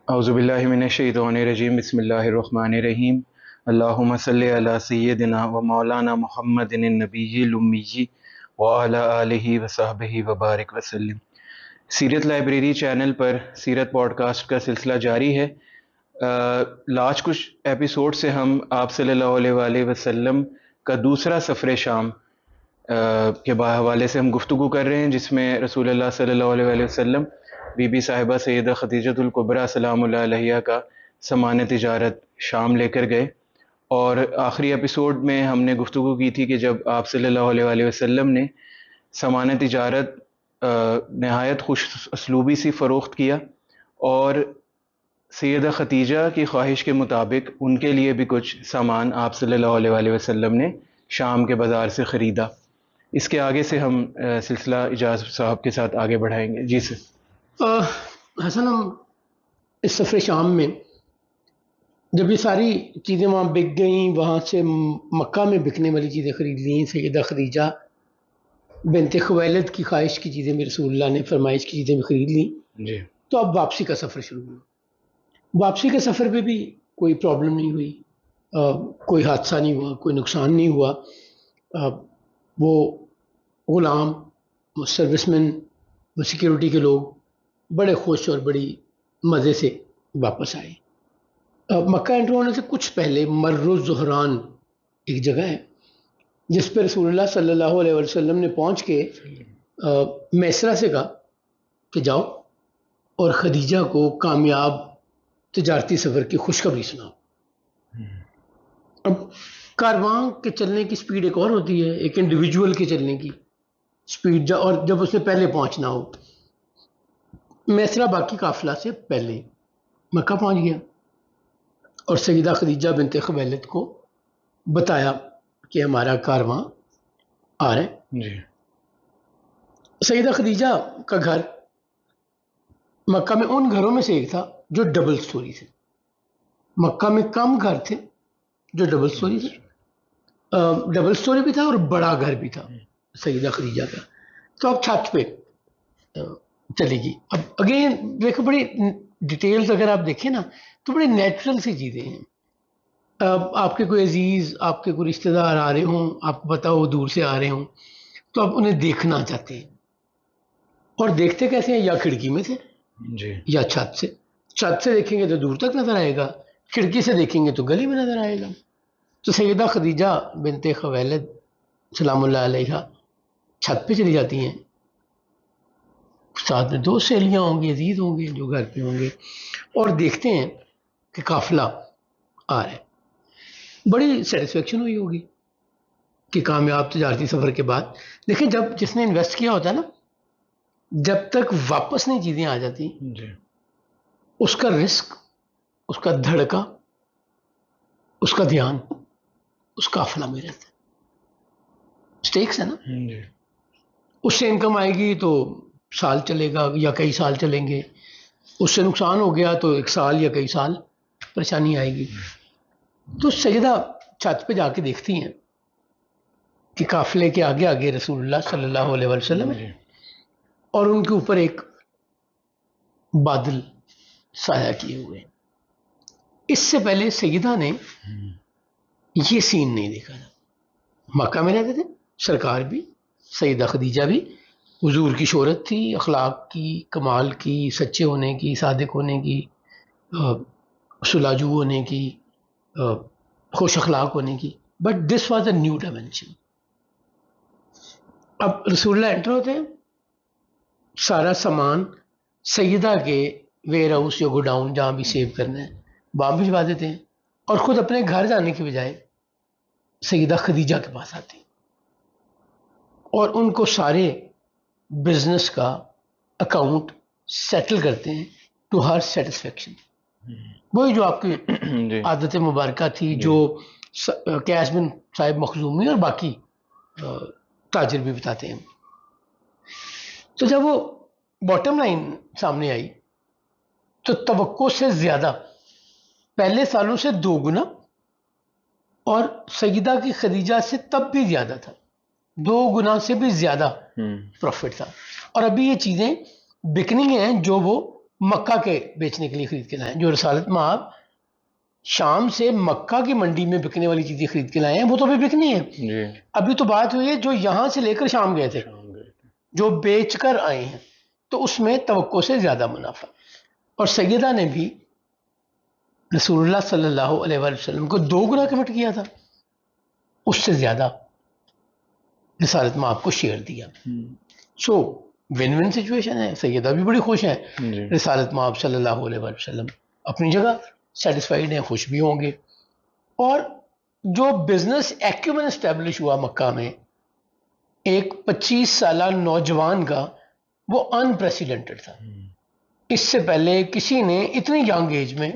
اعوذ باللہ من الشیطان الرجیم، بسم اللہ الرحمن الرحیم۔ اللہم صلی علی سیدنا و مولانا محمد النبی الامی وعلی آلہ وصحبہ وبارک وسلم۔ سیرت لائبریری چینل پر سیرت پوڈ کاسٹ کا سلسلہ جاری ہے۔ لاسٹ کچھ ایپیسوڈ سے ہم آپ صلی اللہ علیہ وآلہ وسلم کا دوسرا سفر شام کے حوالے سے ہم گفتگو کر رہے ہیں، جس میں رسول اللہ صلی اللہ علیہ وآلہ وسلم بی بی صاحبہ سیدہ خدیجۃ الکبریٰ سلام اللہ علیہا کا سامان تجارت شام لے کر گئے۔ اور آخری ایپیسوڈ میں ہم نے گفتگو کی تھی کہ جب آپ صلی اللہ علیہ وآلہ وسلم نے سامان تجارت نہایت خوش اسلوبی سے فروخت کیا، اور سیدہ خدیجہ کی خواہش کے مطابق ان کے لیے بھی کچھ سامان آپ صلی اللہ علیہ وآلہ وسلم نے شام کے بازار سے خریدا۔ اس کے آگے سے ہم سلسلہ اجاز صاحب کے ساتھ آگے بڑھائیں گے۔ جی سر۔ حسن، ہم اس سفر شام میں جب یہ ساری چیزیں وہاں بک گئیں، وہاں سے مکہ میں بکنے والی چیزیں خرید لیں، سیدہ خدیجہ بنت خویلد کی خواہش کی چیزیں بھی رسول اللہ نے فرمائش کی چیزیں بھی خرید لیں، جی۔ تو اب واپسی کا سفر شروع ہوا۔ واپسی کے سفر پہ بھی کوئی پرابلم نہیں ہوئی، کوئی حادثہ نہیں ہوا، کوئی نقصان نہیں ہوا۔ وہ غلام، وہ سروس مین، وہ سیکیورٹی کے لوگ بڑے خوش اور بڑی مزے سے واپس آئے۔ مکہ انٹر ہونے سے کچھ پہلے مر الزہران ایک جگہ ہے جس پہ رسول اللہ صلی اللہ علیہ وسلم نے پہنچ کے میسرہ سے کہا کہ جاؤ اور خدیجہ کو کامیاب تجارتی سفر کی خوشخبری سناؤ۔ اب کارواں کے چلنے کی سپیڈ ایک اور ہوتی ہے، ایک انڈیویجول کے چلنے کی سپیڈ، اور جب اس نے پہلے پہنچنا ہو۔ میسرہ باقی قافلہ سے پہلے مکہ پہنچ گیا اور سیدہ خدیجہ بنت خویلد کو بتایا کہ ہمارا کارواں آ رہا ہے۔ جی۔ سیدہ خدیجہ کا گھر مکہ میں ان گھروں میں سے ایک تھا جو ڈبل سٹوری تھے۔ مکہ میں کم گھر تھے جو ڈبل سٹوری تھے، ڈبل سٹوری بھی تھا اور بڑا گھر بھی تھا سیدہ خدیجہ کا۔ تو اب چھت پہ چلے گی۔ اب اگین دیکھو، بڑی ڈیٹیلز اگر آپ دیکھیں نا تو بڑی نیچرل سی چیزیں ہیں۔ آپ کے کوئی عزیز، آپ کے کوئی رشتہ دار آ رہے ہوں، آپ کو پتا ہو دور سے آ رہے ہوں، تو آپ انہیں دیکھنا چاہتے ہیں، اور دیکھتے کیسے ہیں؟ یا کھڑکی میں سے، جی۔ یا چھت سے۔ چھت سے دیکھیں گے تو دور تک نظر آئے گا، کھڑکی سے دیکھیں گے تو گلی میں نظر آئے گا۔ تو سیدہ خدیجہ بنت خویلد سلام اللہ علیہا چھت پہ چلی جاتی ہیں، ساتھ میں دو سہیلیاں ہوں گی، عزیز ہوں گے جو گھر پہ ہوں گے، اور دیکھتے ہیں کہ قافلہ آ رہا ہے۔ بڑی سیٹسفیکشن ہوئی ہوگی کہ کامیاب تجارتی سفر کے بعد۔ لیکن جب جس نے انویسٹ کیا ہوتا ہے نا، جب تک واپس نہیں چیزیں آ جاتی، جی۔ اس کا رسک، اس کا دھڑکا، اس کا دھیان اس قافلہ میں رہتا ہے۔ سٹیکس ہے نا۔ جی۔ اس سے انکم آئے گی تو سال چلے گا یا کئی سال چلیں گے، اس سے نقصان ہو گیا تو ایک سال یا کئی سال پریشانی آئے گی۔ تو سیدہ چھت پہ جا کے دیکھتی ہیں کہ قافلے کے آگے آگے رسول اللہ صلی اللہ علیہ وسلم ہے، اور ان کے اوپر ایک بادل سایہ کیے ہوئے ہیں۔ اس سے پہلے سیدہ نے یہ سین نہیں دیکھا تھا۔ مکہ میں رہتے تھے سرکار بھی، سیدہ خدیجہ بھی، حضور کی شہرت تھی، اخلاق کی، کمال کی، سچے ہونے کی، صادق ہونے کی، سلاجو ہونے کی، خوش اخلاق ہونے کی۔ But this was a new dimension. اب رسول اللہ انٹر ہوتے ہیں، سارا سامان سیدہ کے ویئر ہاؤس یا گوڈاؤن جہاں بھی سیو کرنا ہے وہاں بھجوا دیتے ہیں، اور خود اپنے گھر جانے کے بجائے سیدہ خدیجہ کے پاس آتے ہیں، اور ان کو سارے بزنس کا اکاؤنٹ سیٹل کرتے ہیں ٹو ہر سیٹسفیکشن۔ وہی جو آپ کی عادت مبارکہ تھی، جو کیش بن صاحب مخزومی اور باقی تاجر بھی بتاتے ہیں۔ تو جب وہ باٹم لائن سامنے آئی تو توقع سے زیادہ، پہلے سالوں سے 2 گنا، اور سیدہ کی خدیجہ سے تب بھی زیادہ تھا، 2 گنا سے بھی زیادہ پروفٹ تھا۔ اور ابھی یہ چیزیں بکنی ہیں جو وہ مکہ کے بیچنے کے لیے خرید کے لائے ہیں. جو رسالت مآب شام سے مکہ کی منڈی میں بکنے والی چیزیں خرید کے لائے ہیں وہ تو ابھی بکنی ہیں. جی ابھی تو بات ہوئی ہے جو یہاں سے لے کر شام گئے تھے، شام گئے تھے. جو بیچ کر آئے ہیں، تو اس میں توقع سے زیادہ منافع. اور سیدہ نے بھی رسول اللہ صلی اللہ علیہ وآلہ وسلم کو 2 گنا کمٹ کیا تھا، اس سے زیادہ رسالت مآب کو شیئر دیا. سو ون ون سچویشن ہے. سیدہ بھی بڑی خوش ہیں، جی رسالت مآب صلی اللہ علیہ وآلہ وسلم اپنی جگہ سیٹسفائیڈ ہیں، خوش بھی ہوں گے. اور جو بزنس ایکومن اسٹیبلش ہوا مکہ میں ایک 25 سالہ نوجوان کا، وہ انپریسیڈنٹڈ تھا. اس سے پہلے کسی نے اتنی ینگ ایج میں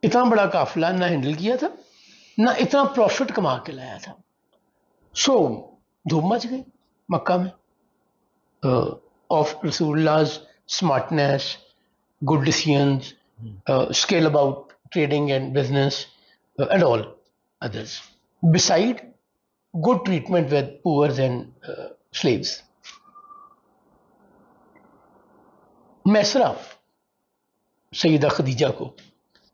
اتنا بڑا قافلہ نہ ہینڈل کیا تھا، نہ اتنا پروفٹ کما کے لایا تھا. سو دھوم مچ گئی مکہ میں آف رسول اللہ's smartness, good decisions, skill about trading and business, and all others. Beside good treatment with poor and slaves. میسرا سیدہ خدیجہ کو.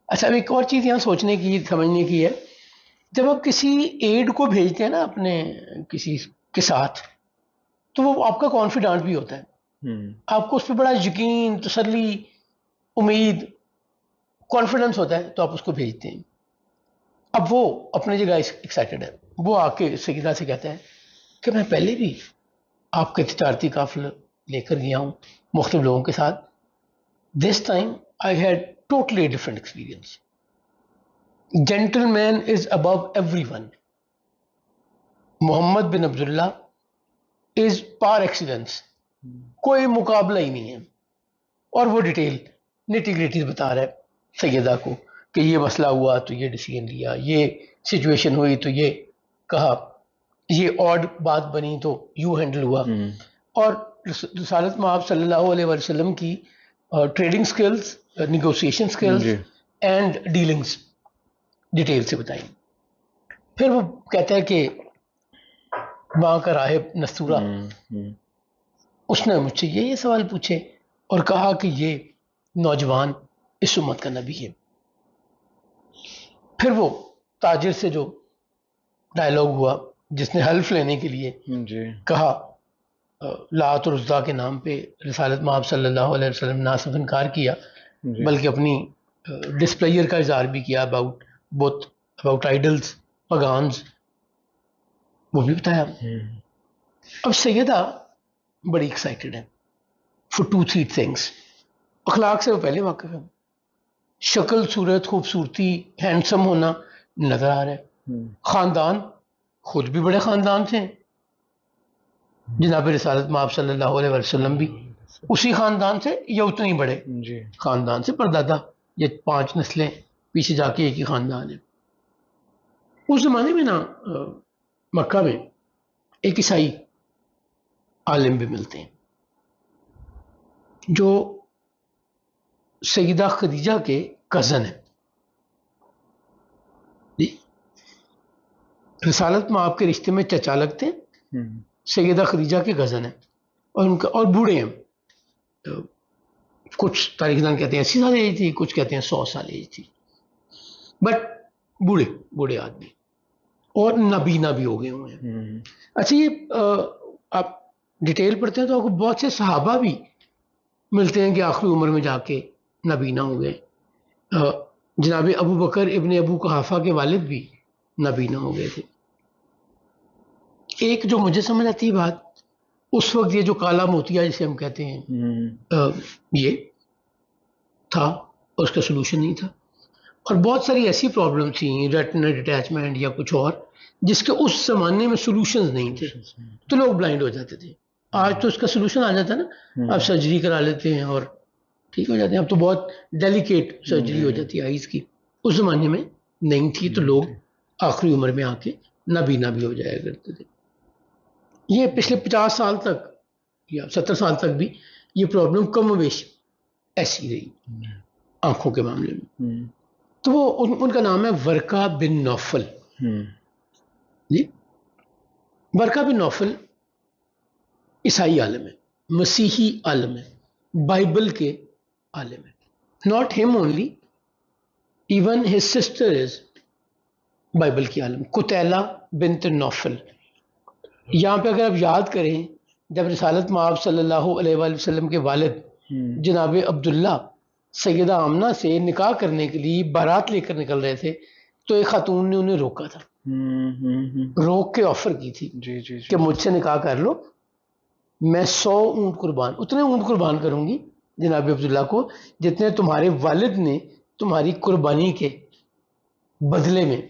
اچھا اب ایک اور چیز یہاں سوچنے کی سمجھنے کی ہے، جب آپ کسی ایڈ کو بھیجتے ہیں نا اپنے کسی کے ساتھ، تو وہ آپ کا کانفیڈنٹ بھی ہوتا ہے، آپ کو اس پہ بڑا یقین، تسلی، امید، کانفیڈنس ہوتا ہے، تو آپ اس کو بھیجتے ہیں. اب وہ اپنی جگہ ایکسائٹیڈ ہے، وہ آ کے سیدہ سے کہتا ہے کہ میں پہلے بھی آپ کے تجارتی قافلہ لے کر گیا ہوں مختلف لوگوں کے ساتھ. This time I had totally different experience. Gentleman is above everyone. Muhammad bin Abdullah is par excellence, کوئی مقابلہ ہی نہیں ہے. اور وہ ڈیٹیل نیٹی گریٹیز بتا رہا ہے سیدہ کو کہ یہ مسئلہ ہوا تو یہ ڈیسیژن لیا، یہ سچویشن ہوئی تو یہ کہا، یہ آڈ بات بنی تو یوں ہینڈل ہوا. اور رسالت مآب صلی اللہ علیہ وسلم کی trading skills, negotiation skills and dealings detail سے بتائیں. پھر وہ کہتا ہے کہ وہاں کا راہب نستورہ، اس نے مجھ سے یہ سوال پوچھے اور کہا کہ یہ نوجوان اس امت کا نبی ہے. پھر وہ تاجر سے جو ڈائلاگ ہوا، جس نے حلف لینے کے لیے کہا لات اور عزا کے نام پہ رسالت مآب صلی اللہ علیہ وسلم نہ صرف انکار کیا بلکہ اپنی ڈسپلیئر کا اظہار بھی کیا اباؤٹ آئیڈلز، پگانز، وہ بھی بتایا. اب سیدہ بڑی ایکسائٹیڈ ہے فور 2-3 تھنگس. اخلاق سے وہ پہلے واقف ہے، شکل، صورت، خوبصورتی، ہینڈسم ہونا نظر آ رہا ہے. خاندان، خود بھی بڑے خاندان سے ہیں، جناب رسالت مآب صلی اللہ علیہ وسلم بھی اسی خاندان سے یا اتنے بڑے خاندان سے، پردادا یہ 5 نسلیں پیچھے جا کے ایک ہی خاندان ہے. اس زمانے میں نا مکہ میں ایک عیسائی عالم بھی ملتے ہیں جو سیدہ خدیجہ کے کزن ہیں. رسالت مآب کے رشتے میں چچا لگتے ہیں، سیدہ خدیجہ کے کزن ہیں، اور ان کا اور بوڑھے ہیں. کچھ تاریخ دان کہتے ہیں 80 سال ایج تھی، کچھ کہتے ہیں 100 سال ایج تھی، بٹ بوڑھے آدمی اور نابینا بھی ہو گئے ہوئے ہیں. اچھا یہ آپ ڈیٹیل پڑھتے ہیں تو آپ کو بہت سے صحابہ بھی ملتے ہیں کہ آخری عمر میں جا کے نابینا ہو گئے. جناب ابو بکر ابن ابو قحافہ کے والد بھی نابینا ہو گئے تھے. ایک جو مجھے سمجھ آتی ہے بات، اس وقت یہ جو کالا موتیا جسے ہم کہتے ہیں یہ تھا اور اس کا سلوشن نہیں تھا. اور بہت ساری ایسی پرابلم تھیں، ریٹنا ڈیٹیچمنٹ یا کچھ اور، جس کے اس زمانے میں سلوشنز نہیں تھے تو لوگ بلائنڈ ہو جاتے تھے. آج تو اس کا سلوشن آ جاتا ہے نا، اب سرجری کرا لیتے ہیں اور ٹھیک ہو جاتے ہیں. اب تو بہت ڈیلیکیٹ سرجری ہو جاتی ہے آئیز کی، اس زمانے میں نہیں تھی تو لوگ آخری عمر میں آ کے نابینا بھی ہو جایا کرتے تھے. یہ پچھلے 50 سال تک یا 70 سال تک بھی یہ پرابلم کم و بیش ایسی رہی آنکھوں کے معاملے میں. تو وہ ان کا نام ہے ورقہ بن نوفل. جی ورقہ بن نوفل عیسائی عالم ہے، مسیحی عالم ہے، بائبل کے عالم ہے. ناٹ ہم only, even his sister is Bible کی عالم. قتیلہ بنت نوفل، یہاں پہ اگر آپ یاد کریں جب رسالت مآب صلی اللہ علیہ وآلہ وسلم کے والد جناب عبداللہ سیدہ آمنہ سے نکاح کرنے کے لیے بارات لے کر نکل رہے تھے تو ایک خاتون نے انہیں روکا تھا، روک کے آفر کی تھی کہ مجھ سے نکاح کر لو، میں 100 اونٹ قربان، اتنے اونٹ قربان کروں گی جناب عبداللہ کو جتنے تمہارے والد نے تمہاری قربانی کے بدلے میں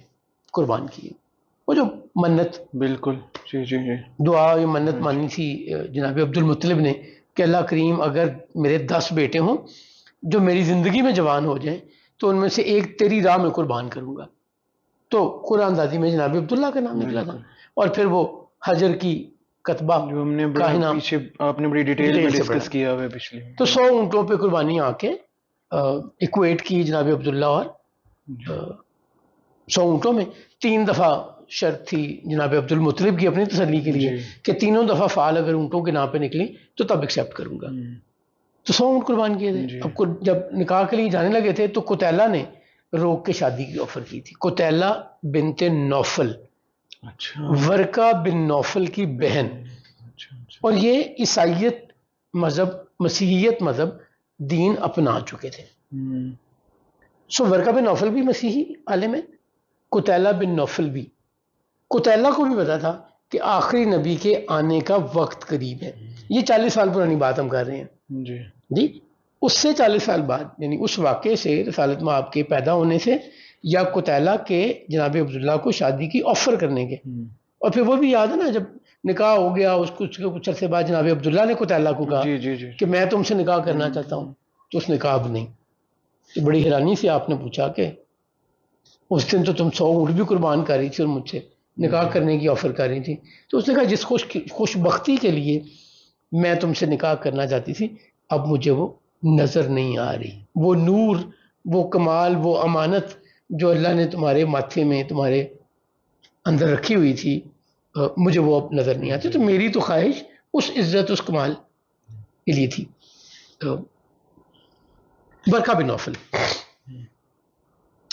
قربان کیے. وہ جو منت، بالکل دعا یہ منت مانی تھی جناب عبد المطلب نے کہ اللہ کریم اگر میرے 10 بیٹے ہوں جو میری زندگی میں جوان ہو جائیں تو ان میں سے ایک تیری راہ میں قربان کروں گا. تو قرآن دادی میں جناب عبداللہ کا نام نکلا تھا. اور پھر وہ حجر کی کتبہ جو ہم نے کاہنہ پیچھے آپ نے بڑی ڈیٹیل میں ڈسکس کیا ہوا ہے پچھلے. تو 100 اونٹوں پہ قربانی آ کے ایکویٹ کی جناب عبداللہ، اور 100 اونٹوں میں 3 دفعہ شرط تھی جناب عبد المطلب کی اپنی تسلی کے لیے کہ تینوں دفعہ فعال اگر اونٹوں کے نام پہ نکلی تو تب ایکسیپٹ کروں گا. تو 100 اونٹ قربان کیے تھے. اب جب نکاح کے لیے جانے لگے تھے تو قتیلہ نے روک کے شادی کی آفر کی تھی. قتیلہ بنت نوفل، ورقہ بن نوفل کی بہن، اور یہ عیسائیت مذہب، مسیحیت مذہب دین اپنا چکے تھے. سو ورقہ بن نوفل بھی مسیحی عالم ہے، قتیلہ بن نوفل بھی. قتیلہ کو بھی پتا تھا کہ آخری نبی کے آنے کا وقت قریب ہے. یہ 40 سال پرانی بات ہم کر رہے ہیں جی. اس سے 40 سال بعد، یعنی اس واقعے سے، رسالت مآب کے پیدا ہونے سے یا قتیلہ کے جناب عبداللہ کو شادی کی آفر کرنے کے، اور پھر وہ بھی یاد ہے نا جب نکاح ہو گیا اس کچھ عرصے بعد جناب عبداللہ نے قتیلہ کو کہا کہ میں تم سے نکاح کرنا چاہتا ہوں، تو اس نے کہا اب نہیں. تو بڑی حیرانی سے آپ نے پوچھا کہ اس دن تو تم 100 اونٹ بھی قربان کر رہی تھی اور مجھ سے نکاح کرنے کی آفر کر رہی تھی. تو اس نے کہا جس خوش بختی کے لیے میں تم سے نکاح کرنا چاہتی تھی اب مجھے وہ نظر نہیں آ رہی، وہ نور، وہ کمال، وہ امانت جو اللہ نے تمہارے ماتھے میں تمہارے اندر رکھی ہوئی تھی مجھے وہ اب نظر نہیں آتی. تو میری تو خواہش اس عزت، اس کمال کے لیے تھی. ورقہ بن نوفل،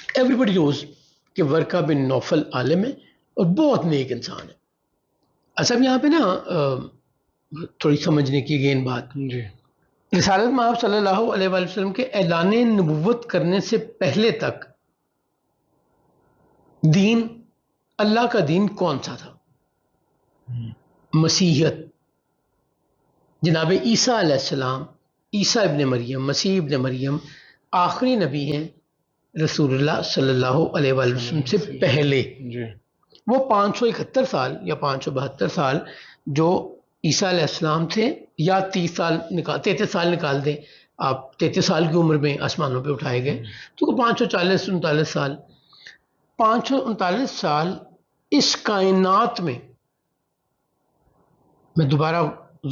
ایوری بڈی نوز کہ ورقہ بن نوفل عالم ہے اور بہت نیک انسان ہے. اچھا اب یہاں پہ نا تھوڑی سمجھنے کی گین بات، رسالت مآب صلی اللہ علیہ وآلہ وسلم کے اعلان نبوت کرنے سے پہلے تک دین، اللہ کا دین کون سا تھا؟ مسیحیت. جناب عیسیٰ علیہ السلام، عیسیٰ ابن مریم، مسیح ابن مریم آخری نبی ہیں رسول اللہ صلی اللہ علیہ وآلہ وسلم سے پہلے. وہ 571 سال یا 572 سال جو عیسیٰ علیہ السلام تھے، یا 33 سال نکال دیں آپ، 33 سال کی عمر میں آسمانوں پہ اٹھائے گئے، تو 539 سال. 539 سال اس کائنات میں دوبارہ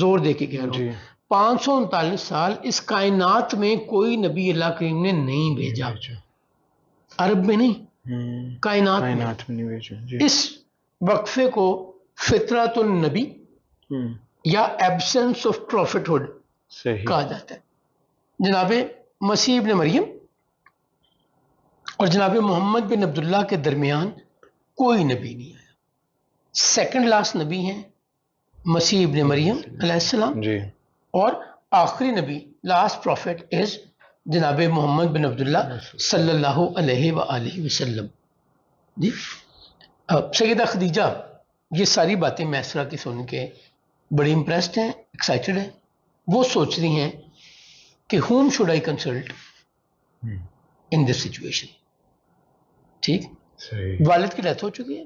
زور دے کے کہہ رہا ہوں 539 سال اس کائنات میں کوئی نبی اللہ کریم نے نہیں بھیجا. عرب میں نہیں، کائنات میں نہیں بھیجا. اس وقفے کو فطرت النبی یا ایبسنس آف پروفٹہڈ کہا جاتا ہے. جناب مسیح ابن مریم اور جناب محمد بن عبداللہ کے درمیان کوئی نبی نہیں آیا. سیکنڈ لاسٹ نبی ہیں مسیح ابن مریم علیہ السلام، اور آخری نبی لاسٹ پروفٹ از جناب محمد بن عبداللہ صلی اللہ علیہ وآلہ وسلم. جی سیدہ خدیجہ یہ ساری باتیں میسرہ کی سن کے بڑی امپریسڈ ہیں، ایکسائٹڈ ہیں. وہ سوچ رہی ہیں کہ whom should I consult in this situation. ٹھیک، والد کی ڈیتھ ہو چکی ہے،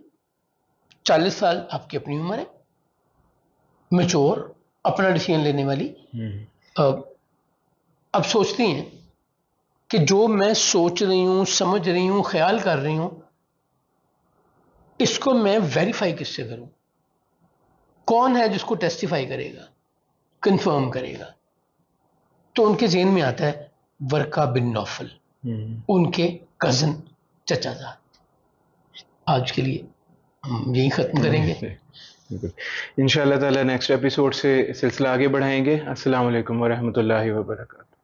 40 سال آپ کی اپنی عمر ہے، میچور، اپنا ڈیسیژن لینے والی. اب سوچتی ہیں کہ جو میں سوچ رہی ہوں، سمجھ رہی ہوں، خیال کر رہی ہوں، اس کو میں ویریفائی کس سے کروں؟ کون ہے جس کو ٹیسٹیفائی کرے گا، کنفرم کرے گا؟ تو ان کے ذہن میں آتا ہے ورقہ بن نوفل، ان کے کزن، چچا زاد. آج کے لیے ہم یہی ختم کریں گے. انشاءاللہ تعالی نیکسٹ ایپیسوڈ سے سلسلہ آگے بڑھائیں گے. السلام علیکم ورحمۃ اللہ وبرکاتہ.